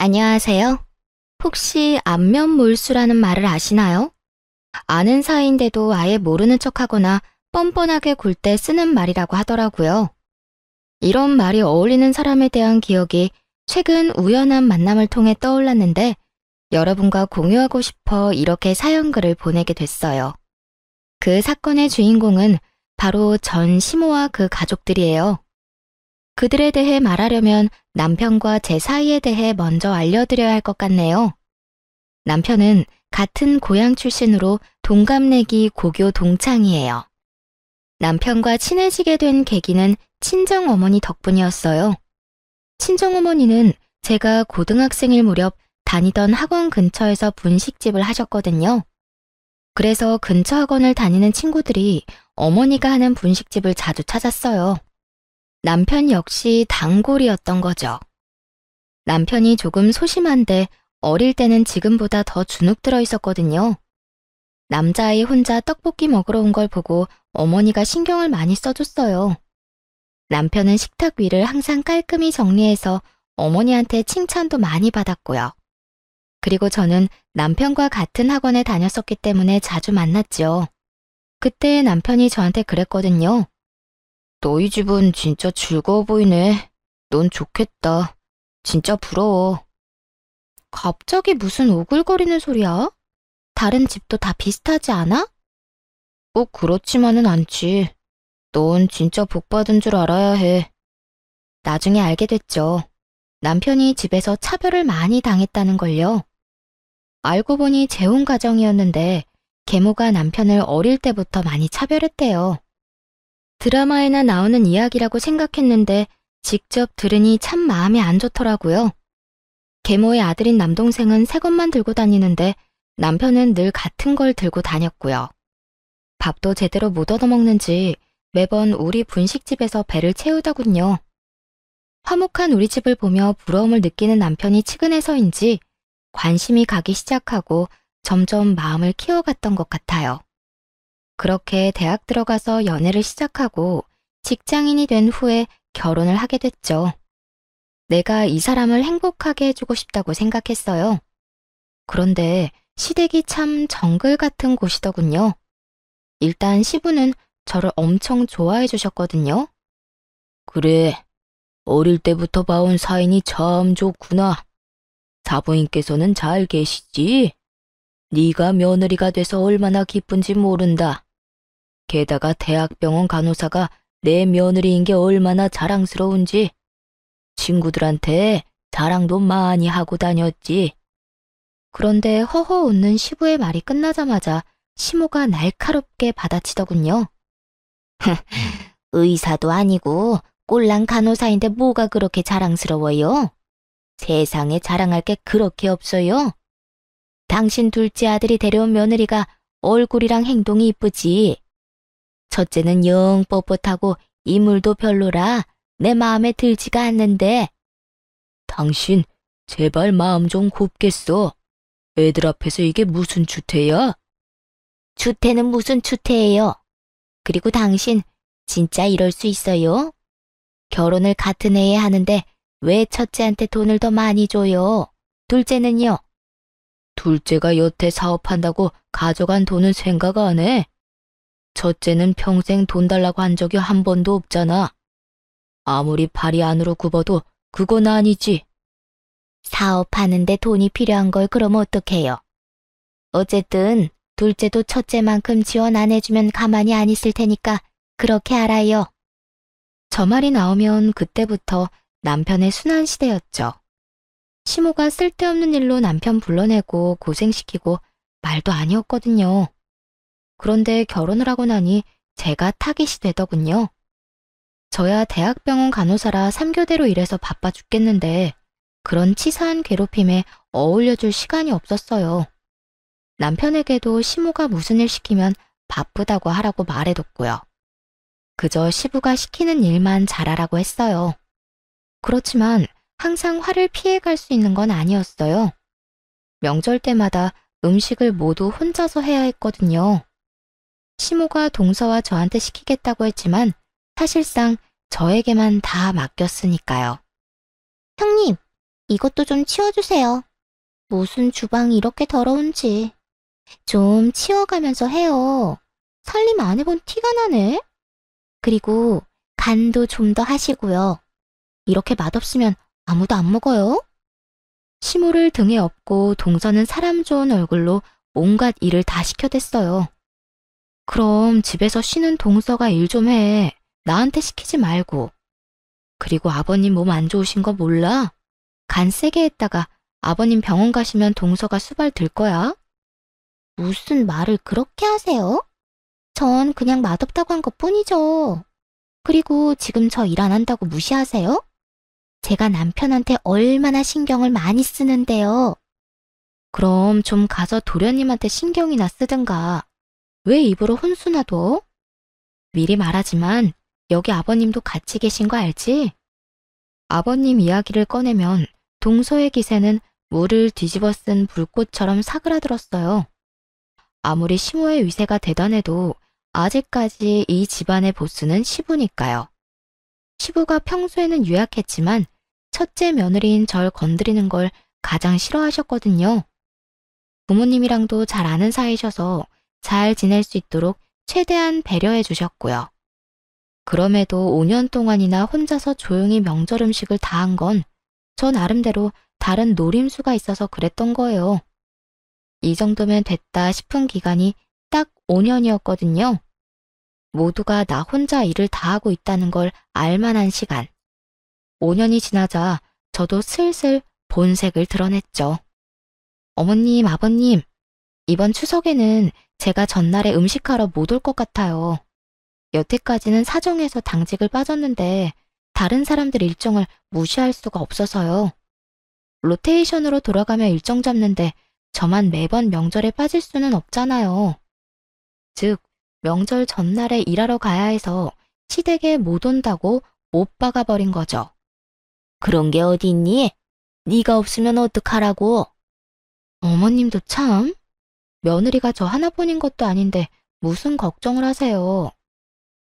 안녕하세요. 혹시 안면몰수라는 말을 아시나요? 아는 사이인데도 아예 모르는 척하거나 뻔뻔하게 굴 때 쓰는 말이라고 하더라고요. 이런 말이 어울리는 사람에 대한 기억이 최근 우연한 만남을 통해 떠올랐는데 여러분과 공유하고 싶어 이렇게 사연글을 보내게 됐어요. 그 사건의 주인공은 바로 전 시모와 그 가족들이에요. 그들에 대해 말하려면 남편과 제 사이에 대해 먼저 알려드려야 할 것 같네요. 남편은 같은 고향 출신으로 동갑내기 고교 동창이에요. 남편과 친해지게 된 계기는 친정어머니 덕분이었어요. 친정어머니는 제가 고등학생일 무렵 다니던 학원 근처에서 분식집을 하셨거든요. 그래서 근처 학원을 다니는 친구들이 어머니가 하는 분식집을 자주 찾았어요. 남편 역시 단골이었던 거죠. 남편이 조금 소심한데 어릴 때는 지금보다 더 주눅 들어 있었거든요. 남자아이 혼자 떡볶이 먹으러 온 걸 보고 어머니가 신경을 많이 써줬어요. 남편은 식탁 위를 항상 깔끔히 정리해서 어머니한테 칭찬도 많이 받았고요. 그리고 저는 남편과 같은 학원에 다녔었기 때문에 자주 만났죠. 그때 남편이 저한테 그랬거든요. 너희 집은 진짜 즐거워 보이네. 넌 좋겠다. 진짜 부러워. 갑자기 무슨 오글거리는 소리야? 다른 집도 다 비슷하지 않아? 꼭 그렇지만은 않지. 넌 진짜 복 받은 줄 알아야 해. 나중에 알게 됐죠. 남편이 집에서 차별을 많이 당했다는 걸요. 알고 보니 재혼 가정이었는데 계모가 남편을 어릴 때부터 많이 차별했대요. 드라마에나 나오는 이야기라고 생각했는데 직접 들으니 참 마음이 안 좋더라고요. 계모의 아들인 남동생은 새 것만 들고 다니는데 남편은 늘 같은 걸 들고 다녔고요. 밥도 제대로 못 얻어먹는지 매번 우리 분식집에서 배를 채우더군요. 화목한 우리 집을 보며 부러움을 느끼는 남편이 측은해서인지 관심이 가기 시작하고 점점 마음을 키워갔던 것 같아요. 그렇게 대학 들어가서 연애를 시작하고 직장인이 된 후에 결혼을 하게 됐죠. 내가 이 사람을 행복하게 해주고 싶다고 생각했어요. 그런데 시댁이 참 정글 같은 곳이더군요. 일단 시부는 저를 엄청 좋아해 주셨거든요. 그래, 어릴 때부터 봐온 사인이 참 좋구나. 사부인께서는 잘 계시지? 네가 며느리가 돼서 얼마나 기쁜지 모른다. 게다가 대학병원 간호사가 내 며느리인 게 얼마나 자랑스러운지 친구들한테 자랑도 많이 하고 다녔지. 그런데 허허 웃는 시부의 말이 끝나자마자 시모가 날카롭게 받아치더군요. 의사도 아니고 꼴랑 간호사인데 뭐가 그렇게 자랑스러워요? 세상에 자랑할 게 그렇게 없어요. 당신 둘째 아들이 데려온 며느리가 얼굴이랑 행동이 이쁘지. 첫째는 영 뻣뻣하고 이물도 별로라 내 마음에 들지가 않는데. 당신 제발 마음 좀 곱겠어. 애들 앞에서 이게 무슨 추태야? 추태는 무슨 추태예요? 그리고 당신 진짜 이럴 수 있어요? 결혼을 같은 해에 하는데 왜 첫째한테 돈을 더 많이 줘요? 둘째는요? 둘째가 여태 사업한다고 가져간 돈은 생각 안 해? 첫째는 평생 돈 달라고 한 적이 한 번도 없잖아. 아무리 발이 안으로 굽어도 그건 아니지. 사업하는데 돈이 필요한 걸 그럼 어떡해요? 어쨌든 둘째도 첫째만큼 지원 안 해주면 가만히 안 있을 테니까 그렇게 알아요. 저 말이 나오면 그때부터 남편의 순환 시대였죠. 시모가 쓸데없는 일로 남편 불러내고 고생시키고 말도 아니었거든요. 그런데 결혼을 하고 나니 제가 타깃이 되더군요. 저야 대학병원 간호사라 3교대로 일해서 바빠 죽겠는데 그런 치사한 괴롭힘에 어울려줄 시간이 없었어요. 남편에게도 시모가 무슨 일 시키면 바쁘다고 하라고 말해뒀고요. 그저 시부가 시키는 일만 잘하라고 했어요. 그렇지만 항상 화를 피해갈 수 있는 건 아니었어요. 명절 때마다 음식을 모두 혼자서 해야 했거든요. 시모가 동서와 저한테 시키겠다고 했지만 사실상 저에게만 다 맡겼으니까요. 형님, 이것도 좀 치워주세요. 무슨 주방이 이렇게 더러운지. 좀 치워가면서 해요. 살림 안 해본 티가 나네. 그리고 간도 좀 더 하시고요. 이렇게 맛없으면 아무도 안 먹어요. 시모를 등에 업고 동서는 사람 좋은 얼굴로 온갖 일을 다 시켜댔어요. 그럼 집에서 쉬는 동서가 일 좀 해. 나한테 시키지 말고. 그리고 아버님 몸 안 좋으신 거 몰라? 간 세게 했다가 아버님 병원 가시면 동서가 수발 들 거야. 무슨 말을 그렇게 하세요? 전 그냥 맛없다고 한 것뿐이죠. 그리고 지금 저 일 안 한다고 무시하세요? 제가 남편한테 얼마나 신경을 많이 쓰는데요. 그럼 좀 가서 도련님한테 신경이나 쓰든가. 왜 입으로 혼수나 둬? 미리 말하지만 여기 아버님도 같이 계신 거 알지? 아버님 이야기를 꺼내면 동서의 기세는 물을 뒤집어 쓴 불꽃처럼 사그라들었어요. 아무리 시모의 위세가 대단해도 아직까지 이 집안의 보스는 시부니까요. 시부가 평소에는 유약했지만 첫째 며느리인 절 건드리는 걸 가장 싫어하셨거든요. 부모님이랑도 잘 아는 사이셔서 잘 지낼 수 있도록 최대한 배려해 주셨고요. 그럼에도 5년 동안이나 혼자서 조용히 명절 음식을 다 한 건 저 나름대로 다른 노림수가 있어서 그랬던 거예요. 이 정도면 됐다 싶은 기간이 딱 5년이었거든요. 모두가 나 혼자 일을 다 하고 있다는 걸 알만한 시간. 5년이 지나자 저도 슬슬 본색을 드러냈죠. 어머님, 아버님, 이번 추석에는 제가 전날에 음식하러 못 올 것 같아요. 여태까지는 사정해서 당직을 빠졌는데 다른 사람들 일정을 무시할 수가 없어서요. 로테이션으로 돌아가며 일정 잡는데 저만 매번 명절에 빠질 수는 없잖아요. 즉, 명절 전날에 일하러 가야 해서 시댁에 못 온다고 못 박아버린 거죠. 그런 게 어디 있니? 네가 없으면 어떡하라고? 어머님도 참. 며느리가 저 하나뿐인 것도 아닌데 무슨 걱정을 하세요.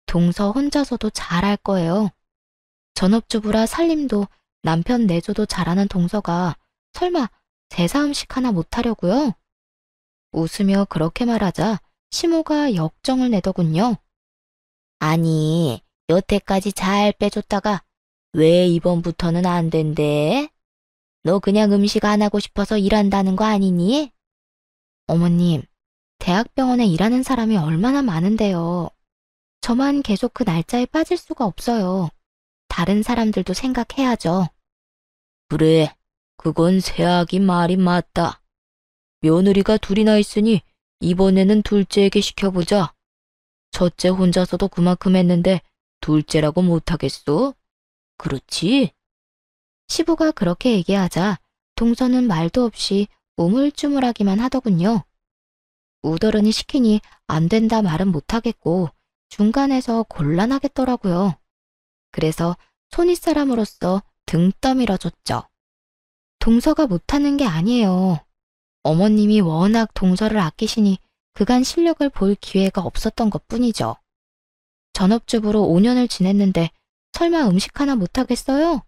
동서 혼자서도 잘할 거예요. 전업주부라 살림도 남편 내조도 잘하는 동서가 설마 제사 음식 하나 못하려고요? 웃으며 그렇게 말하자 시모가 역정을 내더군요. 아니, 여태까지 잘 빼줬다가 왜 이번부터는 안 된대? 너 그냥 음식 안 하고 싶어서 일한다는 거 아니니? 어머님, 대학병원에 일하는 사람이 얼마나 많은데요. 저만 계속 그 날짜에 빠질 수가 없어요. 다른 사람들도 생각해야죠. 그래, 그건 새아기 말이 맞다. 며느리가 둘이나 있으니 이번에는 둘째에게 시켜보자. 첫째 혼자서도 그만큼 했는데 둘째라고 못하겠소? 그렇지? 시부가 그렇게 얘기하자 동서는 말도 없이 우물쭈물하기만 하더군요. 우더러니 시키니 안 된다 말은 못하겠고 중간에서 곤란하겠더라고요. 그래서 손윗사람으로서 등 떠밀어줬죠. 동서가 못하는 게 아니에요. 어머님이 워낙 동서를 아끼시니 그간 실력을 볼 기회가 없었던 것뿐이죠. 전업주부로 5년을 지냈는데 설마 음식 하나 못하겠어요?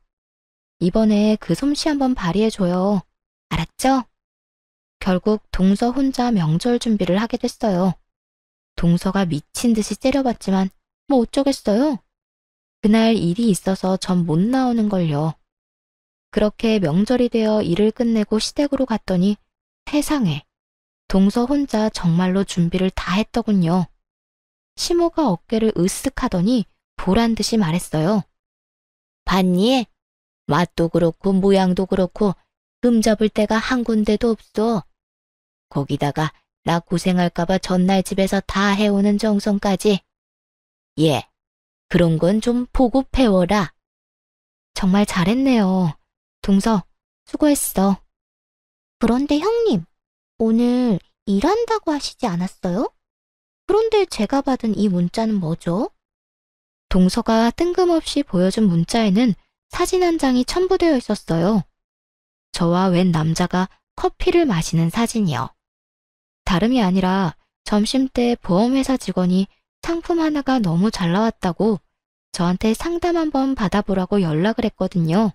이번에 그 솜씨 한번 발휘해줘요. 알았죠? 결국 동서 혼자 명절 준비를 하게 됐어요. 동서가 미친 듯이 째려봤지만 뭐 어쩌겠어요? 그날 일이 있어서 전 못 나오는 걸요. 그렇게 명절이 되어 일을 끝내고 시댁으로 갔더니 세상에 동서 혼자 정말로 준비를 다 했더군요. 시모가 어깨를 으쓱하더니 보란듯이 말했어요. 봤니? 맛도 그렇고 모양도 그렇고 금 잡을 데가 한 군데도 없어. 거기다가 나 고생할까봐 전날 집에서 다 해오는 정성까지. 예, 그런 건 좀 보고 배워라. 정말 잘했네요. 동서, 수고했어. 그런데 형님, 오늘 일한다고 하시지 않았어요? 그런데 제가 받은 이 문자는 뭐죠? 동서가 뜬금없이 보여준 문자에는 사진 한 장이 첨부되어 있었어요. 저와 웬 남자가 커피를 마시는 사진이요. 다름이 아니라 점심때 보험회사 직원이 상품 하나가 너무 잘 나왔다고 저한테 상담 한번 받아보라고 연락을 했거든요.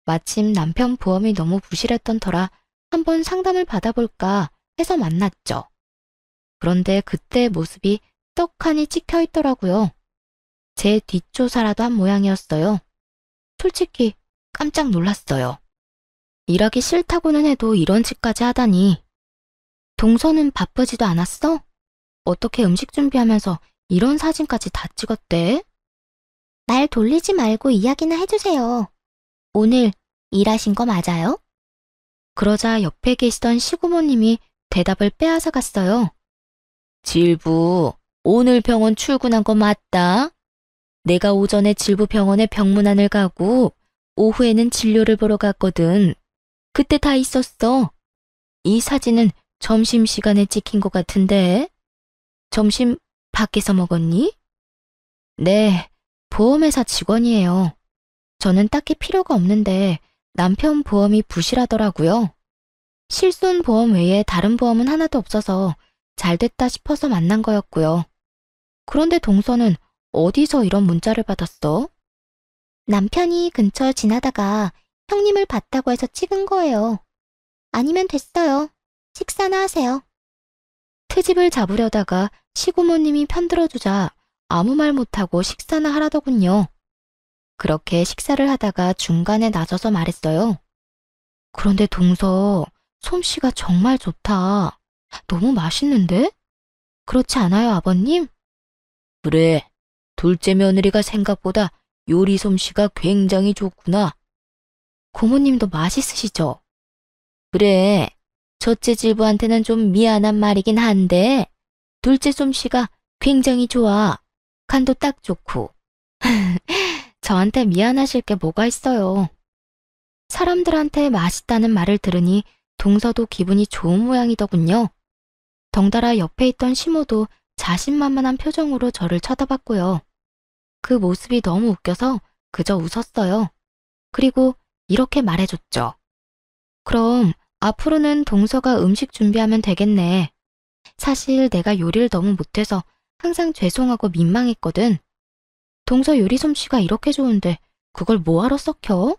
마침 남편 보험이 너무 부실했던 터라 한번 상담을 받아볼까 해서 만났죠. 그런데 그때의 모습이 떡하니 찍혀 있더라고요. 제 뒷조사라도 한 모양이었어요. 솔직히 깜짝 놀랐어요. 일하기 싫다고는 해도 이런 짓까지 하다니. 동서는 바쁘지도 않았어? 어떻게 음식 준비하면서 이런 사진까지 다 찍었대? 말 돌리지 말고 이야기나 해주세요. 오늘 일하신 거 맞아요? 그러자 옆에 계시던 시부모님이 대답을 빼앗아 갔어요. 질부, 오늘 병원 출근한 거 맞다? 내가 오전에 질부 병원에 병문안을 가고 오후에는 진료를 보러 갔거든. 그때 다 있었어. 이 사진은 점심시간에 찍힌 것 같은데. 점심 밖에서 먹었니? 네, 보험회사 직원이에요. 저는 딱히 필요가 없는데 남편 보험이 부실하더라고요. 실손보험 외에 다른 보험은 하나도 없어서 잘 됐다 싶어서 만난 거였고요. 그런데 동서는 어디서 이런 문자를 받았어? 남편이 근처 지나다가 형님을 봤다고 해서 찍은 거예요. 아니면 됐어요. 식사나 하세요. 트집을 잡으려다가 시부모님이 편들어주자 아무 말 못하고 식사나 하라더군요. 그렇게 식사를 하다가 중간에 나서서 말했어요. 그런데 동서, 솜씨가 정말 좋다. 너무 맛있는데? 그렇지 않아요, 아버님? 그래, 둘째 며느리가 생각보다 요리 솜씨가 굉장히 좋구나. 고모님도 맛있으시죠? 그래, 첫째 질부한테는 좀 미안한 말이긴 한데 둘째 솜씨가 굉장히 좋아. 간도 딱 좋고. 저한테 미안하실 게 뭐가 있어요. 사람들한테 맛있다는 말을 들으니 동서도 기분이 좋은 모양이더군요. 덩달아 옆에 있던 시모도 자신만만한 표정으로 저를 쳐다봤고요. 그 모습이 너무 웃겨서 그저 웃었어요. 그리고 이렇게 말해줬죠. 그럼 앞으로는 동서가 음식 준비하면 되겠네. 사실 내가 요리를 너무 못해서 항상 죄송하고 민망했거든. 동서 요리 솜씨가 이렇게 좋은데 그걸 뭐하러 썩혀?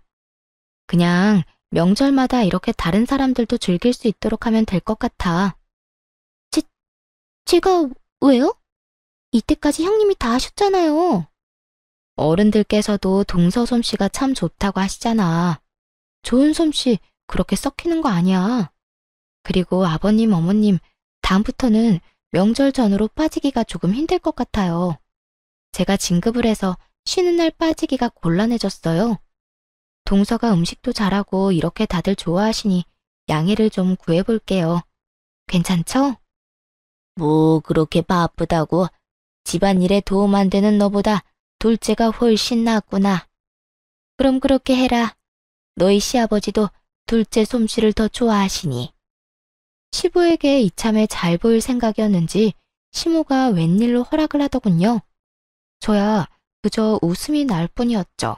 그냥 명절마다 이렇게 다른 사람들도 즐길 수 있도록 하면 될 것 같아. 제가 왜요? 이때까지 형님이 다 하셨잖아요. 어른들께서도 동서 솜씨가 참 좋다고 하시잖아. 좋은 솜씨 그렇게 썩히는 거 아니야. 그리고 아버님, 어머님, 다음부터는 명절 전후로 빠지기가 조금 힘들 것 같아요. 제가 진급을 해서 쉬는 날 빠지기가 곤란해졌어요. 동서가 음식도 잘하고 이렇게 다들 좋아하시니 양해를 좀 구해볼게요. 괜찮죠? 뭐 그렇게 바쁘다고. 집안일에 도움 안 되는 너보다 둘째가 훨씬 낫구나. 그럼 그렇게 해라. 너희 시아버지도 둘째 솜씨를 더 좋아하시니. 시부에게 이참에 잘 보일 생각이었는지 시모가 웬일로 허락을 하더군요. 저야 그저 웃음이 날 뿐이었죠.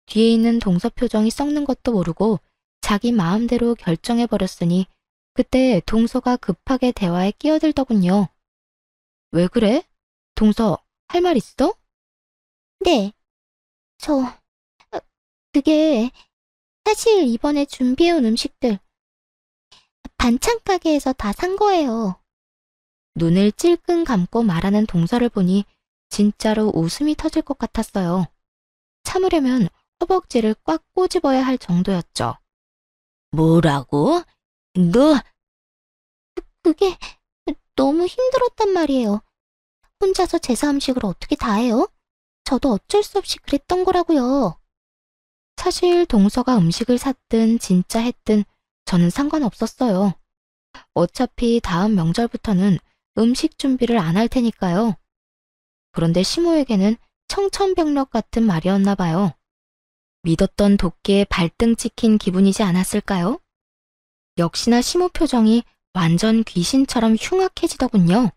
뒤에 있는 동서 표정이 썩는 것도 모르고 자기 마음대로 결정해버렸으니 그때 동서가 급하게 대화에 끼어들더군요. 왜 그래? 동서, 할 말 있어? 네. 그게 사실 이번에 준비해온 음식들 반찬 가게에서 다 산 거예요. 눈을 찔끔 감고 말하는 동서를 보니 진짜로 웃음이 터질 것 같았어요. 참으려면 허벅지를 꽉 꼬집어야 할 정도였죠. 뭐라고? 너? 그게 너무 힘들었단 말이에요. 혼자서 제사 음식을 어떻게 다 해요? 저도 어쩔 수 없이 그랬던 거라고요. 사실 동서가 음식을 샀든 진짜 했든 저는 상관없었어요. 어차피 다음 명절부터는 음식 준비를 안 할 테니까요. 그런데 시모에게는 청천벽력 같은 말이었나 봐요. 믿었던 도끼에 발등 찍힌 기분이지 않았을까요? 역시나 시모 표정이 완전 귀신처럼 흉악해지더군요.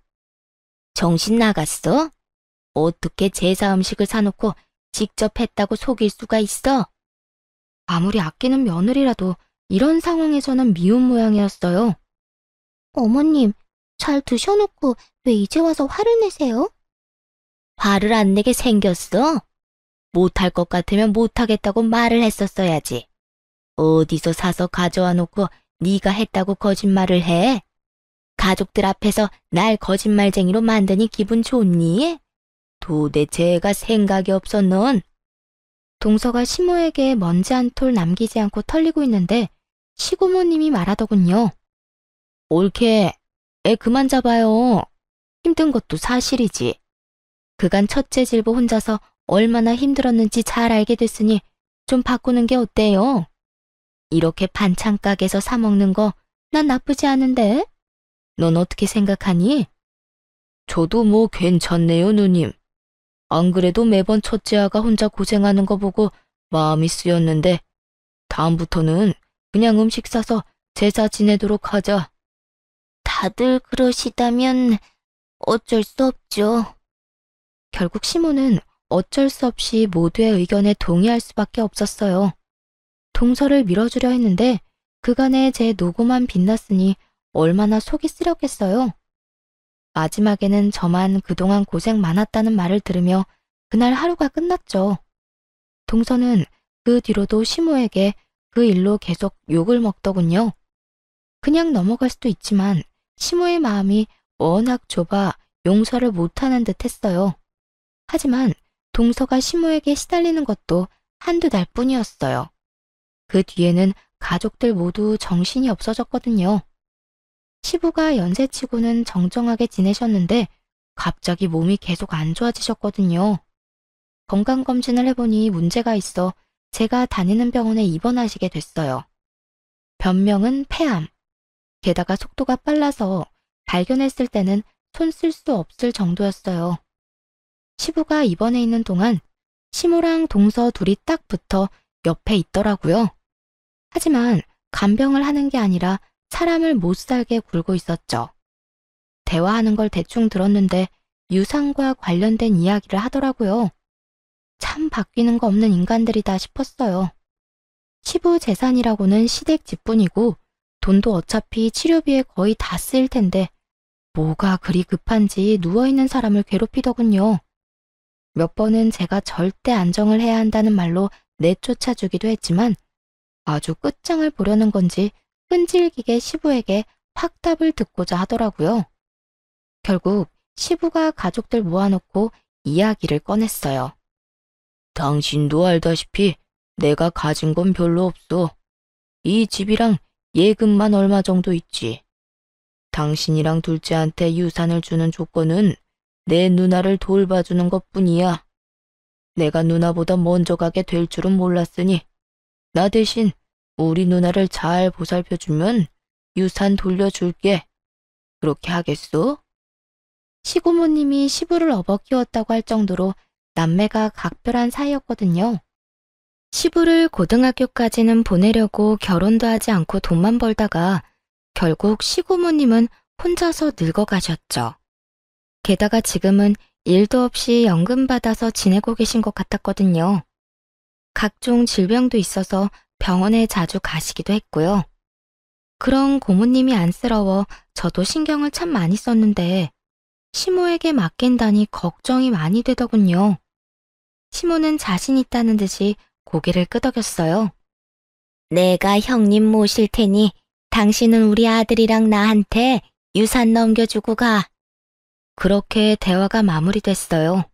정신 나갔어? 어떻게 제사 음식을 사놓고 직접 했다고 속일 수가 있어? 아무리 아끼는 며느리라도 이런 상황에서는 미운 모양이었어요. 어머님, 잘 드셔놓고 왜 이제 와서 화를 내세요? 화를 안 내게 생겼어? 못할 것 같으면 못하겠다고 말을 했었어야지. 어디서 사서 가져와 놓고 네가 했다고 거짓말을 해? 가족들 앞에서 날 거짓말쟁이로 만드니 기분 좋니? 도대체 애가 생각이 없어 넌? 동서가 시모에게 먼지 한 톨 남기지 않고 털리고 있는데 시고모님이 말하더군요. 옳게, 애 그만 잡아요. 힘든 것도 사실이지. 그간 첫째 질보 혼자서 얼마나 힘들었는지 잘 알게 됐으니 좀 바꾸는 게 어때요? 이렇게 반찬 가게에서 사 먹는 거 난 나쁘지 않은데? 넌 어떻게 생각하니? 저도 뭐 괜찮네요, 누님. 안 그래도 매번 첫째 아가 혼자 고생하는 거 보고 마음이 쓰였는데 다음부터는 그냥 음식 사서 제사 지내도록 하자. 다들 그러시다면 어쩔 수 없죠. 결국 시모는 어쩔 수 없이 모두의 의견에 동의할 수밖에 없었어요. 동서를 밀어주려 했는데 그간에 제 노고만 빛났으니 얼마나 속이 쓰렸겠어요. 마지막에는 저만 그동안 고생 많았다는 말을 들으며 그날 하루가 끝났죠. 동서는 그 뒤로도 시모에게 그 일로 계속 욕을 먹더군요. 그냥 넘어갈 수도 있지만 시모의 마음이 워낙 좁아 용서를 못하는 듯 했어요. 하지만 동서가 시모에게 시달리는 것도 한두 달 뿐이었어요. 그 뒤에는 가족들 모두 정신이 없어졌거든요. 시부가 연세치고는 정정하게 지내셨는데 갑자기 몸이 계속 안 좋아지셨거든요. 건강검진을 해보니 문제가 있어 제가 다니는 병원에 입원하시게 됐어요. 변명은 폐암. 게다가 속도가 빨라서 발견했을 때는 손 쓸 수 없을 정도였어요. 시부가 입원해 있는 동안 시모랑 동서 둘이 딱 붙어 옆에 있더라고요. 하지만 간병을 하는 게 아니라 사람을 못 살게 굴고 있었죠. 대화하는 걸 대충 들었는데 유산과 관련된 이야기를 하더라고요. 참 바뀌는 거 없는 인간들이다 싶었어요. 시부 재산이라고는 시댁 집뿐이고 돈도 어차피 치료비에 거의 다 쓰일 텐데 뭐가 그리 급한지 누워있는 사람을 괴롭히더군요. 몇 번은 제가 절대 안정을 해야 한다는 말로 내쫓아주기도 했지만 아주 끝장을 보려는 건지 끈질기게 시부에게 확답을 듣고자 하더라고요. 결국 시부가 가족들 모아놓고 이야기를 꺼냈어요. 당신도 알다시피 내가 가진 건 별로 없어. 이 집이랑 예금만 얼마 정도 있지. 당신이랑 둘째한테 유산을 주는 조건은 내 누나를 돌봐주는 것뿐이야. 내가 누나보다 먼저 가게 될 줄은 몰랐으니 나 대신 우리 누나를 잘 보살펴주면 유산 돌려줄게. 그렇게 하겠소? 시고모님이 시부를 업어 키웠다고 할 정도로 남매가 각별한 사이였거든요. 시부를 고등학교까지는 보내려고 결혼도 하지 않고 돈만 벌다가 결국 시고모님은 혼자서 늙어가셨죠. 게다가 지금은 일도 없이 연금 받아서 지내고 계신 것 같았거든요. 각종 질병도 있어서 병원에 자주 가시기도 했고요. 그런 고모님이 안쓰러워 저도 신경을 참 많이 썼는데 시모에게 맡긴다니 걱정이 많이 되더군요. 시모는 자신 있다는 듯이 고개를 끄덕였어요. 내가 형님 모실 테니 당신은 우리 아들이랑 나한테 유산 넘겨주고 가. 그렇게 대화가 마무리됐어요.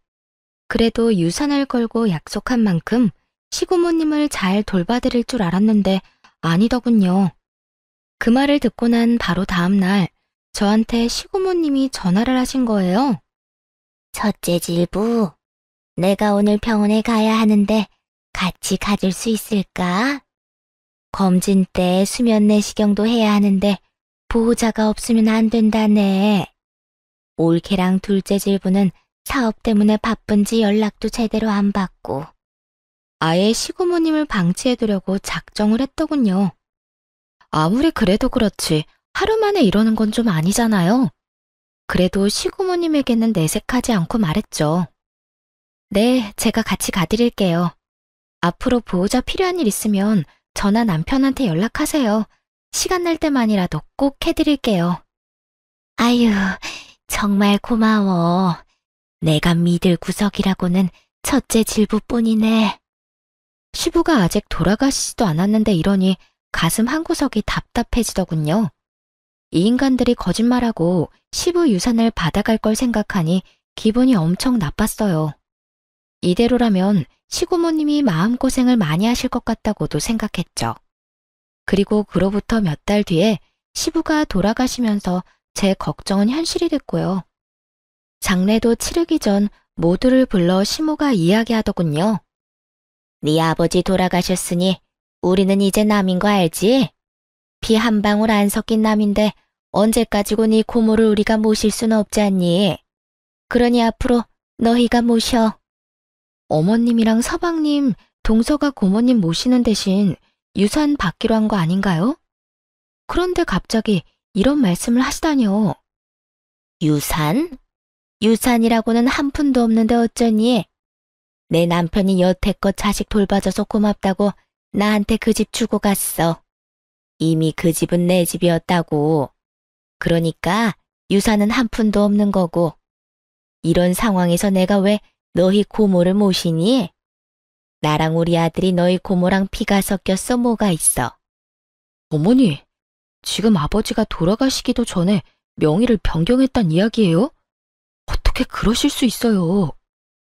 그래도 유산을 걸고 약속한 만큼 시고모님을 잘 돌봐드릴 줄 알았는데 아니더군요. 그 말을 듣고 난 바로 다음 날 저한테 시고모님이 전화를 하신 거예요. 첫째 질부, 내가 오늘 병원에 가야 하는데 같이 가줄 수 있을까? 검진 때 수면 내시경도 해야 하는데 보호자가 없으면 안 된다네. 올케랑 둘째 질부는 사업 때문에 바쁜지 연락도 제대로 안 받고. 아예 시고모님을 방치해두려고 작정을 했더군요. 아무리 그래도 그렇지 하루 만에 이러는 건 좀 아니잖아요. 그래도 시고모님에게는 내색하지 않고 말했죠. 네, 제가 같이 가드릴게요. 앞으로 보호자 필요한 일 있으면 저나 남편한테 연락하세요. 시간 날 때만이라도 꼭 해드릴게요. 아유, 정말 고마워. 내가 믿을 구석이라고는 첫째 질부뿐이네. 시부가 아직 돌아가시지도 않았는데 이러니 가슴 한구석이 답답해지더군요. 이 인간들이 거짓말하고 시부 유산을 받아갈 걸 생각하니 기분이 엄청 나빴어요. 이대로라면 시고모님이 마음고생을 많이 하실 것 같다고도 생각했죠. 그리고 그로부터 몇 달 뒤에 시부가 돌아가시면서 제 걱정은 현실이 됐고요. 장례도 치르기 전 모두를 불러 시모가 이야기하더군요. 네 아버지 돌아가셨으니 우리는 이제 남인 거 알지? 피 한 방울 안 섞인 남인데 언제까지고 네 고모를 우리가 모실 수는 없지 않니? 그러니 앞으로 너희가 모셔. 어머님이랑 서방님, 동서가 고모님 모시는 대신 유산 받기로 한 거 아닌가요? 그런데 갑자기 이런 말씀을 하시다니요. 유산? 유산이라고는 한 푼도 없는데 어쩌니? 내 남편이 여태껏 자식 돌봐줘서 고맙다고 나한테 그 집 주고 갔어. 이미 그 집은 내 집이었다고. 그러니까 유산은 한 푼도 없는 거고. 이런 상황에서 내가 왜 너희 고모를 모시니? 나랑 우리 아들이 너희 고모랑 피가 섞였어 뭐가 있어? 어머니, 지금 아버지가 돌아가시기도 전에 명의를 변경했단 이야기예요? 어떻게 그러실 수 있어요?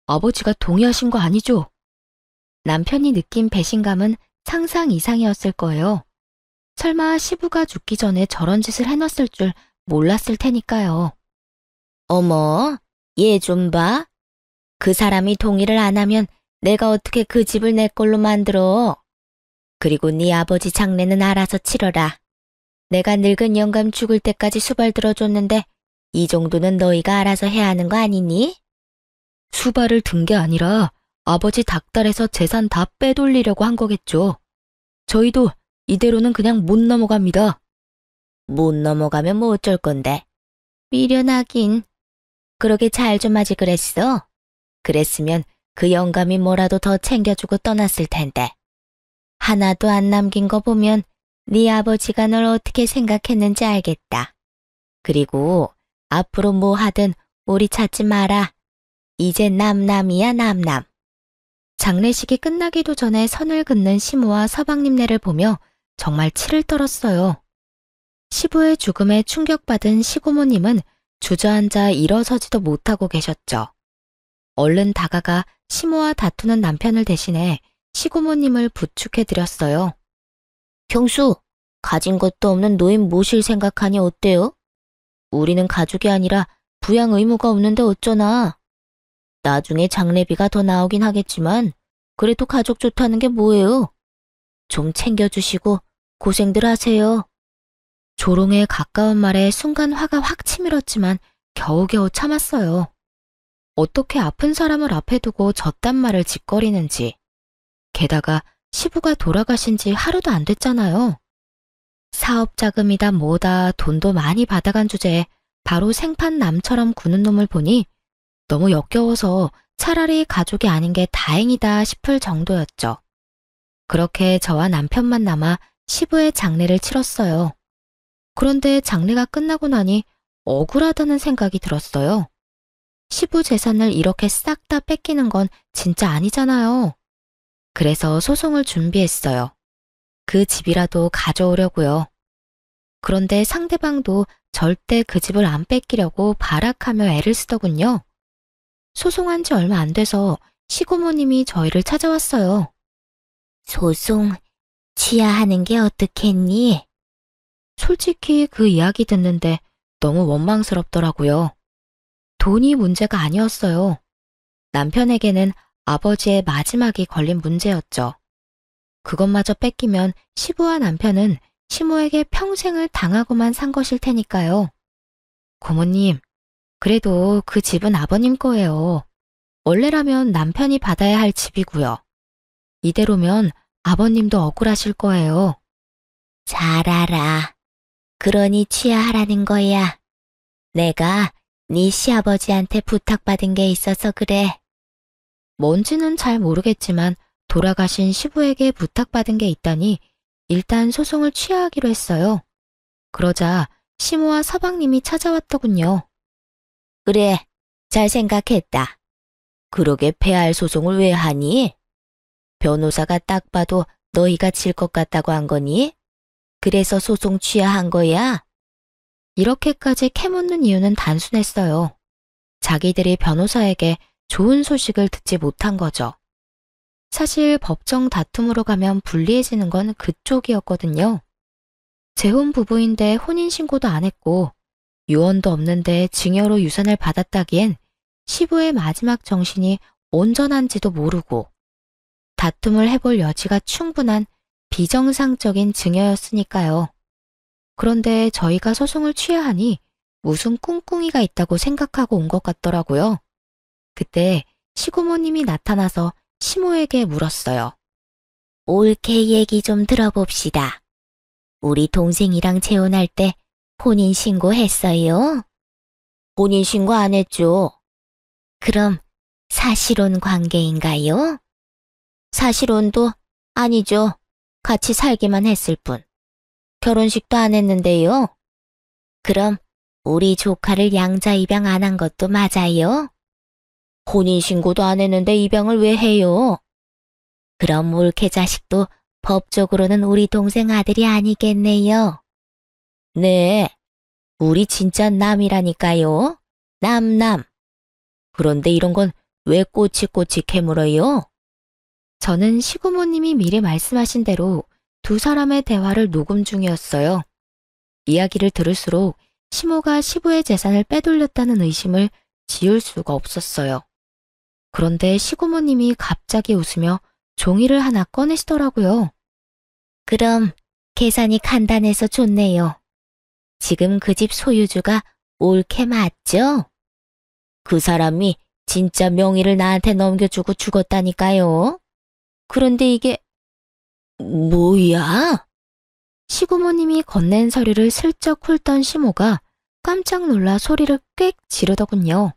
아버지가 동의하신 거 아니죠? 남편이 느낀 배신감은 상상 이상이었을 거예요. 설마 시부가 죽기 전에 저런 짓을 해놨을 줄 몰랐을 테니까요. 어머, 얘 좀 봐. 그 사람이 동의를 안 하면 내가 어떻게 그 집을 내 걸로 만들어. 그리고 네 아버지 장례는 알아서 치러라. 내가 늙은 영감 죽을 때까지 수발 들어줬는데 이 정도는 너희가 알아서 해야 하는 거 아니니? 수발을 든 게 아니라 아버지 닭달에서 재산 다 빼돌리려고 한 거겠죠. 저희도 이대로는 그냥 못 넘어갑니다. 못 넘어가면 뭐 어쩔 건데. 미련하긴. 그러게 잘 좀 하지 그랬어. 그랬으면 그 영감이 뭐라도 더 챙겨주고 떠났을 텐데. 하나도 안 남긴 거 보면 네 아버지가 널 어떻게 생각했는지 알겠다. 그리고 앞으로 뭐 하든 우리 찾지 마라. 이제 남남이야 남남. 장례식이 끝나기도 전에 선을 긋는 시모와 서방님네를 보며 정말 치를 떨었어요. 시부의 죽음에 충격받은 시고모님은 주저앉아 일어서지도 못하고 계셨죠. 얼른 다가가 시모와 다투는 남편을 대신해 시고모님을 부축해드렸어요. 경수, 가진 것도 없는 노인 모실 생각하니 어때요? 우리는 가족이 아니라 부양 의무가 없는데 어쩌나. 나중에 장례비가 더 나오긴 하겠지만 그래도 가족 좋다는 게 뭐예요? 좀 챙겨주시고 고생들 하세요. 조롱에 가까운 말에 순간 화가 확 치밀었지만 겨우겨우 참았어요. 어떻게 아픈 사람을 앞에 두고 저딴 말을 짓거리는지. 게다가 시부가 돌아가신 지 하루도 안 됐잖아요. 사업 자금이다 뭐다 돈도 많이 받아간 주제에 바로 생판 남처럼 구는 놈을 보니 너무 역겨워서 차라리 가족이 아닌 게 다행이다 싶을 정도였죠. 그렇게 저와 남편만 남아 시부의 장례를 치렀어요. 그런데 장례가 끝나고 나니 억울하다는 생각이 들었어요. 시부 재산을 이렇게 싹 다 뺏기는 건 진짜 아니잖아요. 그래서 소송을 준비했어요. 그 집이라도 가져오려고요. 그런데 상대방도 절대 그 집을 안 뺏기려고 발악하며 애를 쓰더군요. 소송한 지 얼마 안 돼서 시고모님이 저희를 찾아왔어요. 소송 취하하는 게 어떻겠니? 솔직히 그 이야기 듣는데 너무 원망스럽더라고요. 돈이 문제가 아니었어요. 남편에게는 아버지의 마지막이 걸린 문제였죠. 그것마저 뺏기면 시부와 남편은 시모에게 평생을 당하고만 산 것일 테니까요. 고모님, 그래도 그 집은 아버님 거예요. 원래라면 남편이 받아야 할 집이고요. 이대로면 아버님도 억울하실 거예요. 잘 알아. 그러니 취하하라는 거야. 내가 네 시아버지한테 부탁받은 게 있어서 그래. 뭔지는 잘 모르겠지만 돌아가신 시부에게 부탁받은 게 있다니 일단 소송을 취하하기로 했어요. 그러자 시모와 서방님이 찾아왔더군요. 그래, 잘 생각했다. 그러게 패할 소송을 왜 하니? 변호사가 딱 봐도 너희가 질 것 같다고 한 거니? 그래서 소송 취하한 거야? 이렇게까지 캐묻는 이유는 단순했어요. 자기들이 변호사에게 좋은 소식을 듣지 못한 거죠. 사실 법정 다툼으로 가면 불리해지는 건 그쪽이었거든요. 재혼 부부인데 혼인신고도 안 했고 유언도 없는데 증여로 유산을 받았다기엔 시부의 마지막 정신이 온전한지도 모르고 다툼을 해볼 여지가 충분한 비정상적인 증여였으니까요. 그런데 저희가 소송을 취하하니 무슨 꿍꿍이가 있다고 생각하고 온 것 같더라고요. 그때 시고모님이 나타나서 시모에게 물었어요. 옳게 얘기 좀 들어봅시다. 우리 동생이랑 재혼할 때 혼인신고했어요? 혼인신고 안 했죠. 그럼 사실혼 관계인가요? 사실혼도 아니죠. 같이 살기만 했을 뿐. 결혼식도 안 했는데요. 그럼 우리 조카를 양자 입양 안 한 것도 맞아요? 혼인신고도 안 했는데 입양을 왜 해요? 그럼 올케 자식도 법적으로는 우리 동생 아들이 아니겠네요. 네, 우리 진짜 남이라니까요. 남남. 그런데 이런 건 왜 꼬치꼬치 캐물어요? 저는 시고모님이 미리 말씀하신 대로 두 사람의 대화를 녹음 중이었어요. 이야기를 들을수록 시모가 시부의 재산을 빼돌렸다는 의심을 지울 수가 없었어요. 그런데 시고모님이 갑자기 웃으며 종이를 하나 꺼내시더라고요. 그럼 계산이 간단해서 좋네요. 지금 그 집 소유주가 올케 맞죠? 그 사람이 진짜 명의를 나한테 넘겨주고 죽었다니까요. 그런데 이게 뭐야? 시고모님이 건넨 서류를 슬쩍 훑던 시모가 깜짝 놀라 소리를 꽥 지르더군요.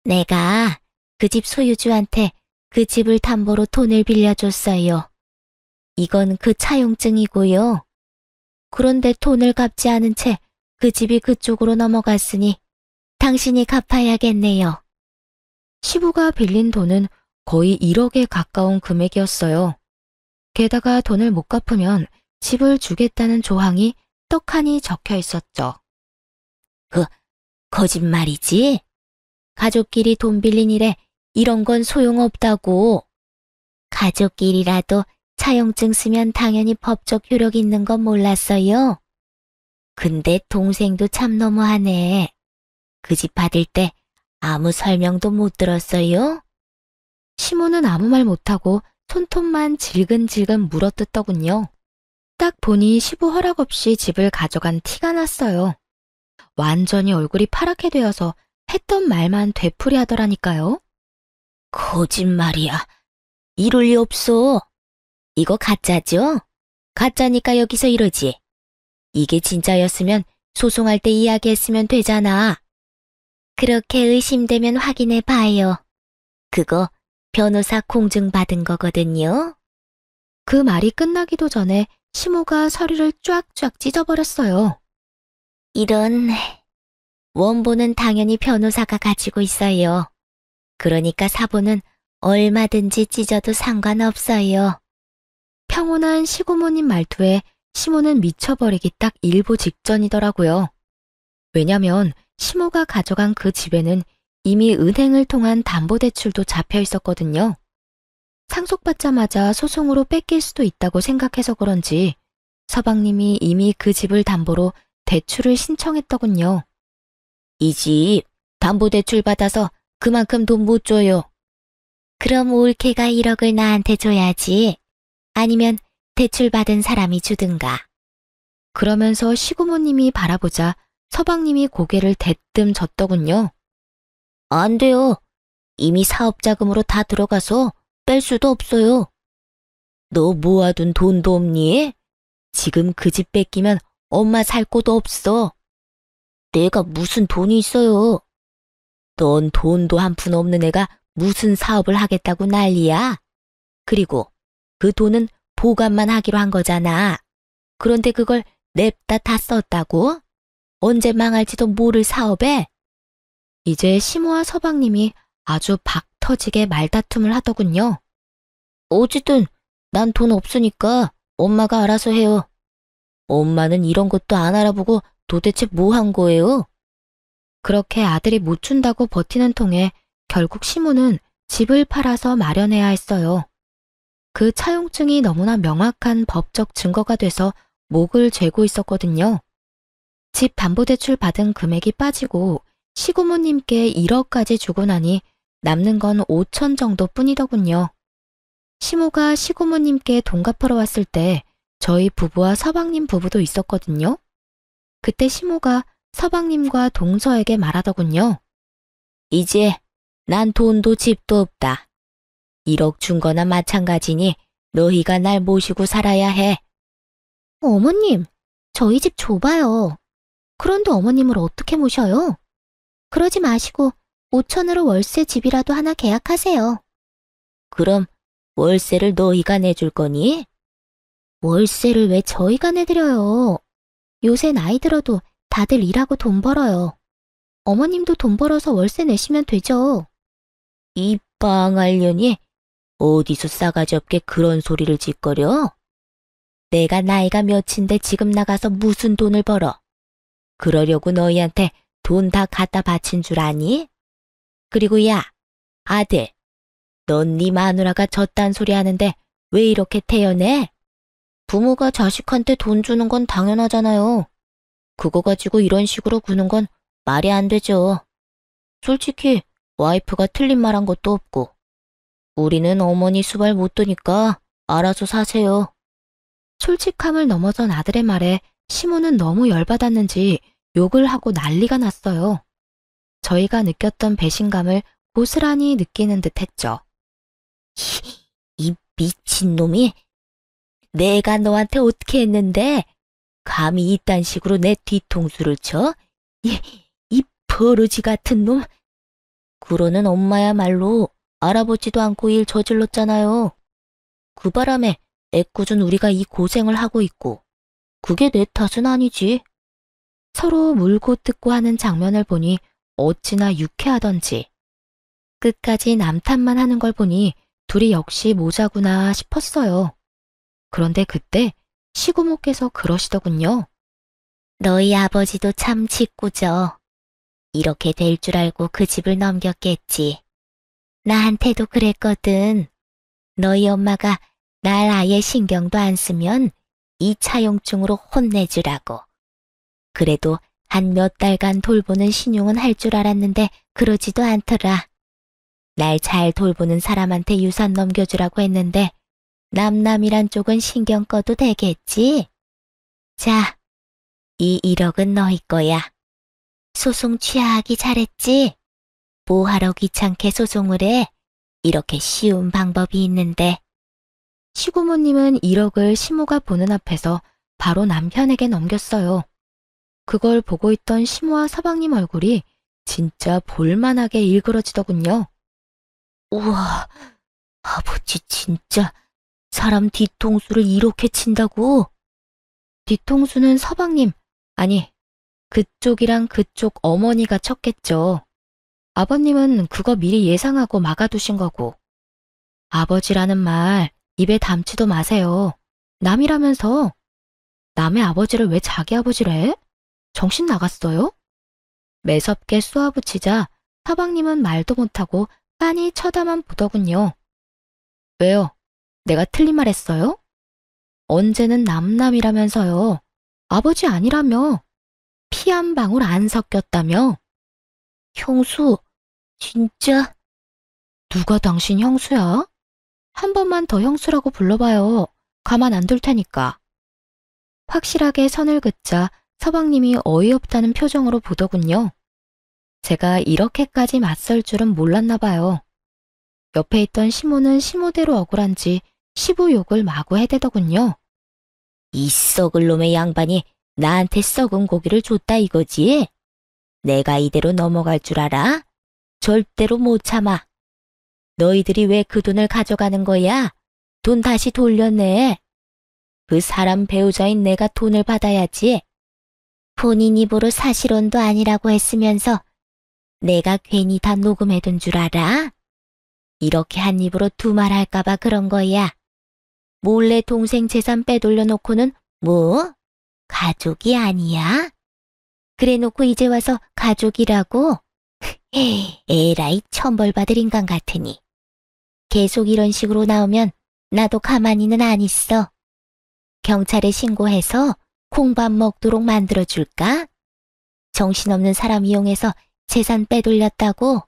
내가 그 집 소유주한테 그 집을 담보로 돈을 빌려줬어요. 이건 그 차용증이고요. 그런데 돈을 갚지 않은 채 그 집이 그쪽으로 넘어갔으니 당신이 갚아야겠네요. 시부가 빌린 돈은 거의 1억에 가까운 금액이었어요. 게다가 돈을 못 갚으면 집을 주겠다는 조항이 떡하니 적혀 있었죠. 거짓말이지? 가족끼리 돈 빌린 일에 이런 건 소용없다고. 가족끼리라도 차용증 쓰면 당연히 법적 효력 있는 건 몰랐어요. 근데 동생도 참 너무하네. 그 집 받을 때 아무 설명도 못 들었어요? 시모는 아무 말 못하고 손톱만 질근질근 물어뜯더군요. 딱 보니 시부 허락 없이 집을 가져간 티가 났어요. 완전히 얼굴이 파랗게 되어서 했던 말만 되풀이 하더라니까요. 거짓말이야. 이럴 리 없어. 이거 가짜죠? 가짜니까 여기서 이러지. 이게 진짜였으면 소송할 때 이야기했으면 되잖아. 그렇게 의심되면 확인해 봐요. 그거 변호사 공증받은 거거든요. 그 말이 끝나기도 전에 시모가 서류를 쫙쫙 찢어버렸어요. 이런, 원본은 당연히 변호사가 가지고 있어요. 그러니까 사본은 얼마든지 찢어도 상관없어요. 평온한 시고모님 말투에 시모는 미쳐버리기 딱 일보 직전이더라고요. 왜냐면 시모가 가져간 그 집에는 이미 은행을 통한 담보대출도 잡혀 있었거든요. 상속받자마자 소송으로 뺏길 수도 있다고 생각해서 그런지 서방님이 이미 그 집을 담보로 대출을 신청했더군요. 이 집 담보대출 받아서 그만큼 돈 못 줘요. 그럼 올케가 1억을 나한테 줘야지. 아니면 대출 받은 사람이 주든가. 그러면서 시고모님이 바라보자 서방님이 고개를 대뜸 젓더군요. 안 돼요. 이미 사업자금으로 다 들어가서 뺄 수도 없어요. 너 모아둔 돈도 없니? 지금 그 집 뺏기면 엄마 살 곳도 없어. 내가 무슨 돈이 있어요. 넌 돈도 한 푼 없는 애가 무슨 사업을 하겠다고 난리야. 그리고 그 돈은 보관만 하기로 한 거잖아. 그런데 그걸 냅다 다 썼다고? 언제 망할지도 모를 사업에? 이제 시모와 서방님이 아주 박 터지게 말다툼을 하더군요. 어쨌든 난 돈 없으니까 엄마가 알아서 해요. 엄마는 이런 것도 안 알아보고 도대체 뭐 한 거예요? 그렇게 아들이 못 준다고 버티는 통에 결국 시모는 집을 팔아서 마련해야 했어요. 그 차용증이 너무나 명확한 법적 증거가 돼서 목을 죄고 있었거든요. 집 담보대출 받은 금액이 빠지고 시고모님께 1억까지 주고 나니 남는 건 5천 정도뿐이더군요. 시모가 시고모님께 돈 갚으러 왔을 때 저희 부부와 서방님 부부도 있었거든요. 그때 시모가 서방님과 동서에게 말하더군요. 이제 난 돈도 집도 없다. 1억 준 거나 마찬가지니 너희가 날 모시고 살아야 해. 어머님, 저희 집 좁아요. 그런데 어머님을 어떻게 모셔요? 그러지 마시고 5천으로 월세 집이라도 하나 계약하세요. 그럼 월세를 너희가 내줄 거니? 월세를 왜 저희가 내드려요? 요새 나이 들어도 다들 일하고 돈 벌어요. 어머님도 돈 벌어서 월세 내시면 되죠. 이 빵알년이 어디서 싸가지 없게 그런 소리를 짓거려? 내가 나이가 몇인데 지금 나가서 무슨 돈을 벌어? 그러려고 너희한테 돈 다 갖다 바친 줄 아니? 그리고 야, 아들, 넌 네 마누라가 졌단 소리 하는데 왜 이렇게 태연해? 부모가 자식한테 돈 주는 건 당연하잖아요. 그거 가지고 이런 식으로 구는 건 말이 안 되죠. 솔직히 와이프가 틀린 말 한 것도 없고 우리는 어머니 수발 못 두니까 알아서 사세요. 솔직함을 넘어선 아들의 말에 시모는 너무 열받았는지 욕을 하고 난리가 났어요. 저희가 느꼈던 배신감을 고스란히 느끼는 듯 했죠. 이 미친놈이 내가 너한테 어떻게 했는데 감히 이딴 식으로 내 뒤통수를 쳐? 이 버러지 같은 놈. 그러는 엄마야말로 알아보지도 않고 일 저질렀잖아요. 그 바람에 애꿎은 우리가 이 고생을 하고 있고 그게 내 탓은 아니지. 서로 물고 뜯고 하는 장면을 보니 어찌나 유쾌하던지 끝까지 남 탓만 하는 걸 보니 둘이 역시 모자구나 싶었어요. 그런데 그때 시고모께서 그러시더군요. 너희 아버지도 참 짓궂어. 이렇게 될 줄 알고 그 집을 넘겼겠지. 나한테도 그랬거든. 너희 엄마가 날 아예 신경도 안 쓰면 이 차용증으로 혼내주라고. 그래도 한 몇 달간 돌보는 신용은 할 줄 알았는데 그러지도 않더라. 날 잘 돌보는 사람한테 유산 넘겨주라고 했는데 남남이란 쪽은 신경 꺼도 되겠지? 자, 이 1억은 너희 거야. 소송 취하하기 잘했지? 뭐하러 귀찮게 소송을 해? 이렇게 쉬운 방법이 있는데. 시고모님은 1억을 시모가 보는 앞에서 바로 남편에게 넘겼어요. 그걸 보고 있던 시모와 서방님 얼굴이 진짜 볼만하게 일그러지더군요. 우와, 아버지 진짜 사람 뒤통수를 이렇게 친다고? 뒤통수는 서방님, 아니, 그쪽이랑 그쪽 어머니가 쳤겠죠. 아버님은 그거 미리 예상하고 막아두신 거고. 아버지라는 말 입에 담지도 마세요. 남이라면서. 남의 아버지를 왜 자기 아버지래? 정신 나갔어요? 매섭게 쏘아붙이자 서방님은 말도 못하고 빤히 쳐다만 보더군요. 왜요? 내가 틀린 말 했어요? 언제는 남남이라면서요. 아버지 아니라며. 피 한 방울 안 섞였다며. 형수, 진짜? 누가 당신 형수야? 한 번만 더 형수라고 불러봐요. 가만 안 둘 테니까. 확실하게 선을 긋자 서방님이 어이없다는 표정으로 보더군요. 제가 이렇게까지 맞설 줄은 몰랐나 봐요. 옆에 있던 시모는 시모대로 억울한지 시부 욕을 마구 해대더군요. 이 썩을 놈의 양반이 나한테 썩은 고기를 줬다 이거지? 내가 이대로 넘어갈 줄 알아? 절대로 못 참아. 너희들이 왜 그 돈을 가져가는 거야? 돈 다시 돌려내. 그 사람 배우자인 내가 돈을 받아야지. 본인 입으로 사실혼도 아니라고 했으면서 내가 괜히 다 녹음해둔 줄 알아? 이렇게 한 입으로 두말할까봐 그런 거야. 몰래 동생 재산 빼돌려 놓고는 뭐? 가족이 아니야? 그래 놓고 이제 와서 가족이라고? 에라이 천벌받을 인간 같으니. 계속 이런 식으로 나오면 나도 가만히는 안 있어. 경찰에 신고해서 콩밥 먹도록 만들어줄까? 정신없는 사람 이용해서 재산 빼돌렸다고?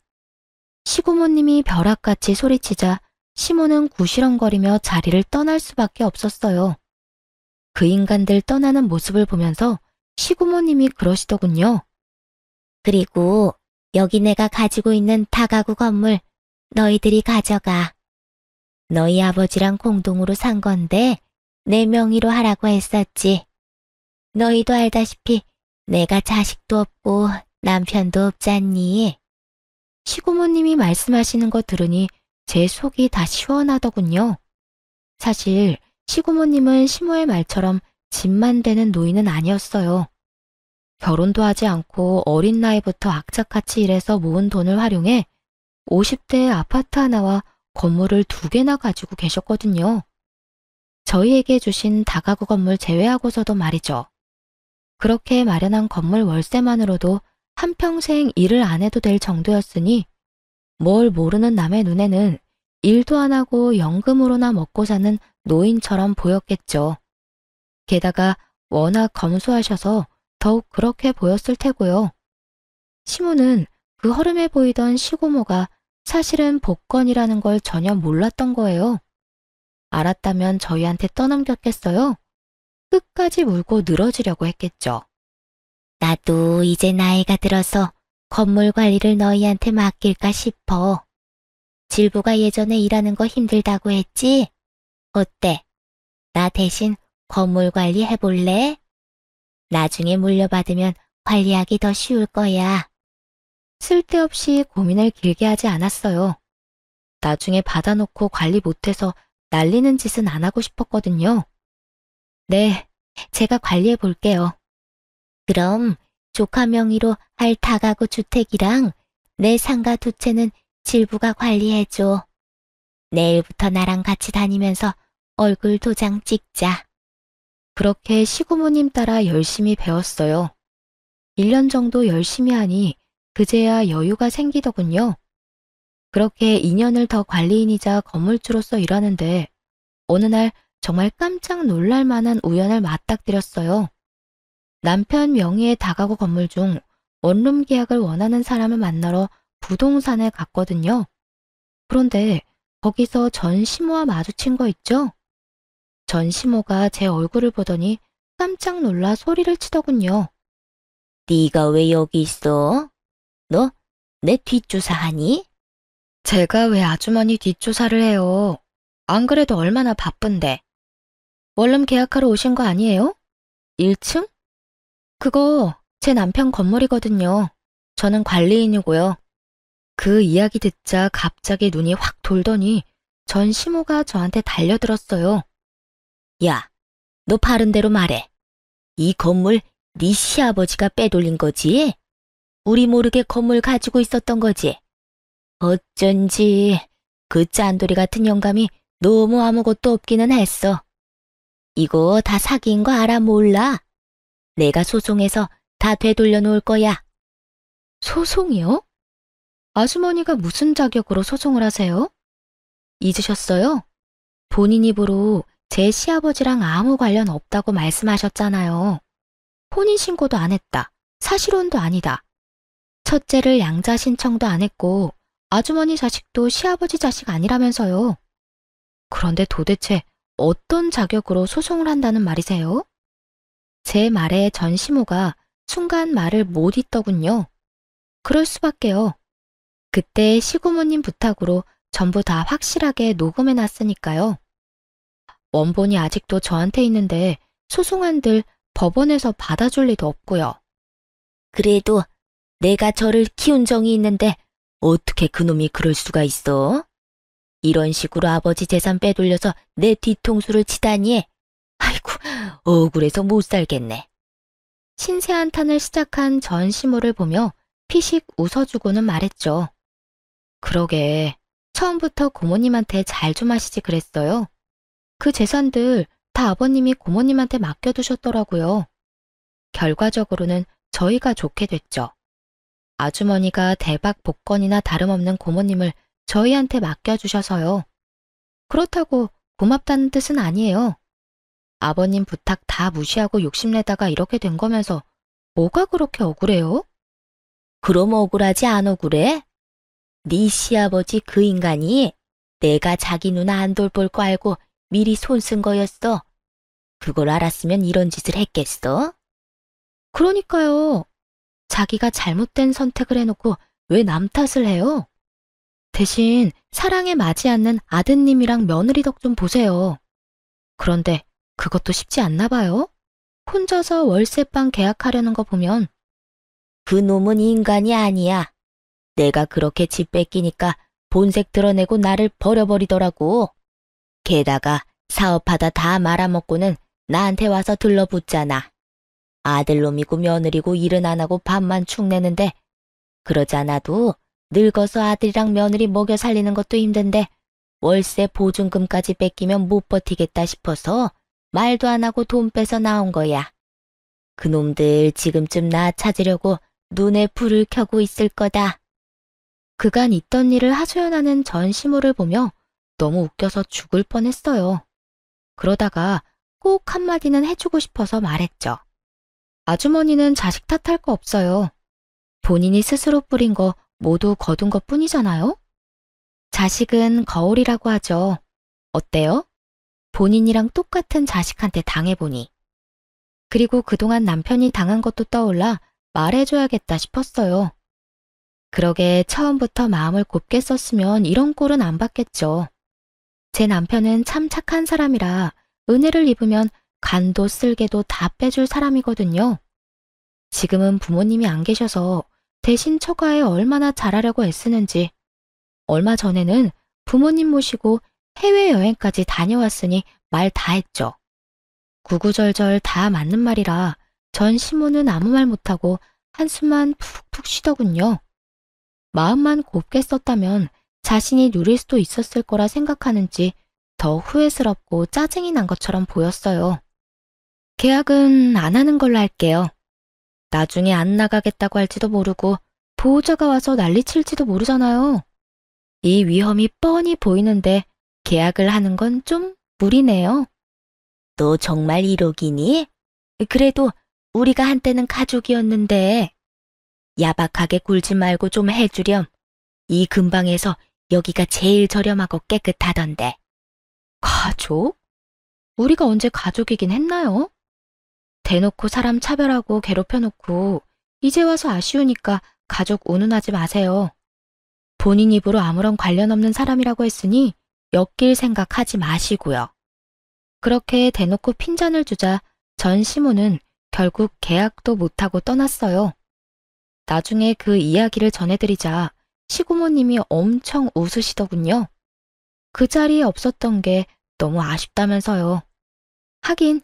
시고모님이 벼락같이 소리치자 시모는 구시렁거리며 자리를 떠날 수밖에 없었어요. 그 인간들 떠나는 모습을 보면서 시고모님이 그러시더군요. 그리고 여기 내가 가지고 있는 다가구 건물 너희들이 가져가. 너희 아버지랑 공동으로 산 건데 내 명의로 하라고 했었지. 너희도 알다시피 내가 자식도 없고 남편도 없잖니. 시고모님이 말씀하시는 거 들으니 제 속이 다 시원하더군요. 사실 시고모님은 시모의 말처럼 집만 되는 노인은 아니었어요. 결혼도 하지 않고 어린 나이부터 악착같이 일해서 모은 돈을 활용해 50대의 아파트 하나와 건물을 2개나 가지고 계셨거든요. 저희에게 주신 다가구 건물 제외하고서도 말이죠. 그렇게 마련한 건물 월세만으로도 한평생 일을 안 해도 될 정도였으니 뭘 모르는 남의 눈에는 일도 안 하고 연금으로나 먹고 사는 노인처럼 보였겠죠. 게다가 워낙 검소하셔서 더욱 그렇게 보였을 테고요. 시모는 그 허름해 보이던 시고모가 사실은 복권이라는 걸 전혀 몰랐던 거예요. 알았다면 저희한테 떠넘겼겠어요? 끝까지 물고 늘어지려고 했겠죠. 나도 이제 나이가 들어서 건물 관리를 너희한테 맡길까 싶어. 질부가 예전에 일하는 거 힘들다고 했지? 어때? 나 대신 건물 관리 해볼래? 나중에 물려받으면 관리하기 더 쉬울 거야. 쓸데없이 고민을 길게 하지 않았어요. 나중에 받아놓고 관리 못해서 날리는 짓은 안 하고 싶었거든요. 네, 제가 관리해 볼게요. 그럼 조카 명의로 할 다가구 주택이랑 내 상가 2채는 질부가 관리해줘. 내일부터 나랑 같이 다니면서 얼굴 도장 찍자. 그렇게 시고모님 따라 열심히 배웠어요. 1년 정도 열심히 하니 그제야 여유가 생기더군요. 그렇게 2년을 더 관리인이자 건물주로서 일하는데 어느 날 정말 깜짝 놀랄 만한 우연을 맞닥뜨렸어요. 남편 명의의 다가구 건물 중 원룸 계약을 원하는 사람을 만나러 부동산에 갔거든요. 그런데 거기서 전 시모와 마주친 거 있죠? 전 시모가 제 얼굴을 보더니 깜짝 놀라 소리를 치더군요. 네가 왜 여기 있어? 너 내 뒷조사하니? 제가 왜 아주머니 뒷조사를 해요? 안 그래도 얼마나 바쁜데. 원룸 계약하러 오신 거 아니에요? 1층? 그거 제 남편 건물이거든요. 저는 관리인이고요. 그 이야기 듣자 갑자기 눈이 확 돌더니 전 시모가 저한테 달려들었어요. 야, 너 바른 대로 말해. 이 건물 네 시아버지가 빼돌린 거지? 우리 모르게 건물 가지고 있었던 거지? 어쩐지 그 짠돌이 같은 영감이 너무 아무것도 없기는 했어. 이거 다 사기인 거 알아 몰라? 내가 소송해서 다 되돌려 놓을 거야. 소송이요? 아주머니가 무슨 자격으로 소송을 하세요? 잊으셨어요? 본인 입으로 제 시아버지랑 아무 관련 없다고 말씀하셨잖아요. 혼인신고도 안 했다. 사실혼도 아니다. 첫째를 양자 신청도 안 했고 아주머니 자식도 시아버지 자식 아니라면서요. 그런데 도대체 어떤 자격으로 소송을 한다는 말이세요? 제 말에 전 시모가 순간 말을 못 잇더군요. 그럴 수밖에요. 그때 시고모님 부탁으로 전부 다 확실하게 녹음해 놨으니까요. 원본이 아직도 저한테 있는데 소송한들 법원에서 받아줄 리도 없고요. 그래도 내가 저를 키운 정이 있는데 어떻게 그놈이 그럴 수가 있어? 이런 식으로 아버지 재산 빼돌려서 내 뒤통수를 치다니. 아이고, 억울해서 못 살겠네. 신세 한탄을 시작한 전 시모를 보며 피식 웃어주고는 말했죠. 그러게, 처음부터 고모님한테 잘 좀 하시지 그랬어요. 그 재산들 다 아버님이 고모님한테 맡겨두셨더라고요. 결과적으로는 저희가 좋게 됐죠. 아주머니가 대박 복권이나 다름없는 고모님을 저희한테 맡겨주셔서요. 그렇다고 고맙다는 뜻은 아니에요. 아버님 부탁 다 무시하고 욕심내다가 이렇게 된 거면서 뭐가 그렇게 억울해요? 그럼 억울하지 안 억울해? 네 시아버지 그 인간이 내가 자기 누나 안 돌볼 거 알고 미리 손 쓴 거였어. 그걸 알았으면 이런 짓을 했겠어? 그러니까요. 자기가 잘못된 선택을 해놓고 왜 남 탓을 해요? 대신 사랑에 맞지 않는 아드님이랑 며느리 덕 좀 보세요. 그런데 그것도 쉽지 않나 봐요. 혼자서 월세방 계약하려는 거 보면. 그 놈은 인간이 아니야. 내가 그렇게 집 뺏기니까 본색 드러내고 나를 버려버리더라고. 게다가 사업하다 다 말아먹고는 나한테 와서 들러붙잖아. 아들놈이고 며느리고 일은 안 하고 밥만 축 내는데 그러지 않아도 늙어서 아들이랑 며느리 먹여 살리는 것도 힘든데 월세 보증금까지 뺏기면 못 버티겠다 싶어서 말도 안 하고 돈 빼서 나온 거야. 그놈들 지금쯤 나 찾으려고 눈에 불을 켜고 있을 거다. 그간 있던 일을 하소연하는 전 시모를 보며 너무 웃겨서 죽을 뻔했어요. 그러다가 꼭 한마디는 해주고 싶어서 말했죠. 아주머니는 자식 탓할 거 없어요. 본인이 스스로 뿌린 거 모두 거둔 것 뿐이잖아요? 자식은 거울이라고 하죠. 어때요? 본인이랑 똑같은 자식한테 당해보니. 그리고 그동안 남편이 당한 것도 떠올라 말해줘야겠다 싶었어요. 그러게 처음부터 마음을 곱게 썼으면 이런 꼴은 안 받겠죠. 제 남편은 참 착한 사람이라 은혜를 입으면 간도 쓸개도 다 빼줄 사람이거든요. 지금은 부모님이 안 계셔서 대신 처가에 얼마나 잘하려고 애쓰는지. 얼마 전에는 부모님 모시고 해외여행까지 다녀왔으니 말 다 했죠. 구구절절 다 맞는 말이라 전 시모는 아무 말 못하고 한숨만 푹푹 쉬더군요. 마음만 곱게 썼다면 자신이 누릴 수도 있었을 거라 생각하는지 더 후회스럽고 짜증이 난 것처럼 보였어요. 계약은 안 하는 걸로 할게요. 나중에 안 나가겠다고 할지도 모르고 보호자가 와서 난리칠지도 모르잖아요. 이 위험이 뻔히 보이는데 계약을 하는 건 좀 무리네요. 너 정말 1억이니? 그래도 우리가 한때는 가족이었는데. 야박하게 굴지 말고 좀 해주렴. 이 근방에서 여기가 제일 저렴하고 깨끗하던데. 가족? 우리가 언제 가족이긴 했나요? 대놓고 사람 차별하고 괴롭혀놓고 이제 와서 아쉬우니까 가족 운운하지 마세요. 본인 입으로 아무런 관련 없는 사람이라고 했으니 엮일 생각하지 마시고요. 그렇게 대놓고 핀잔을 주자 전 시모는 결국 계약도 못하고 떠났어요. 나중에 그 이야기를 전해드리자 시고모님이 엄청 웃으시더군요. 그 자리에 없었던 게 너무 아쉽다면서요. 하긴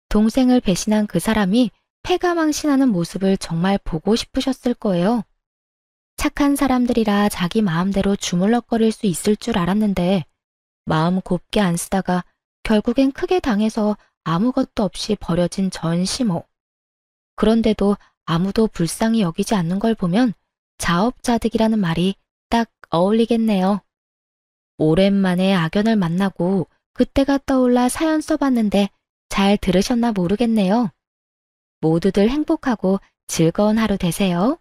동생을 배신한 그 사람이 패가망신하는 모습을 정말 보고 싶으셨을 거예요. 착한 사람들이라 자기 마음대로 주물럭거릴 수 있을 줄 알았는데 마음 곱게 안 쓰다가 결국엔 크게 당해서 아무것도 없이 버려진 전 시모. 그런데도 아무도 불쌍히 여기지 않는 걸 보면 자업자득이라는 말이 딱 어울리겠네요. 오랜만에 악연을 만나고 그때가 떠올라 사연 써봤는데 잘 들으셨나 모르겠네요. 모두들 행복하고 즐거운 하루 되세요.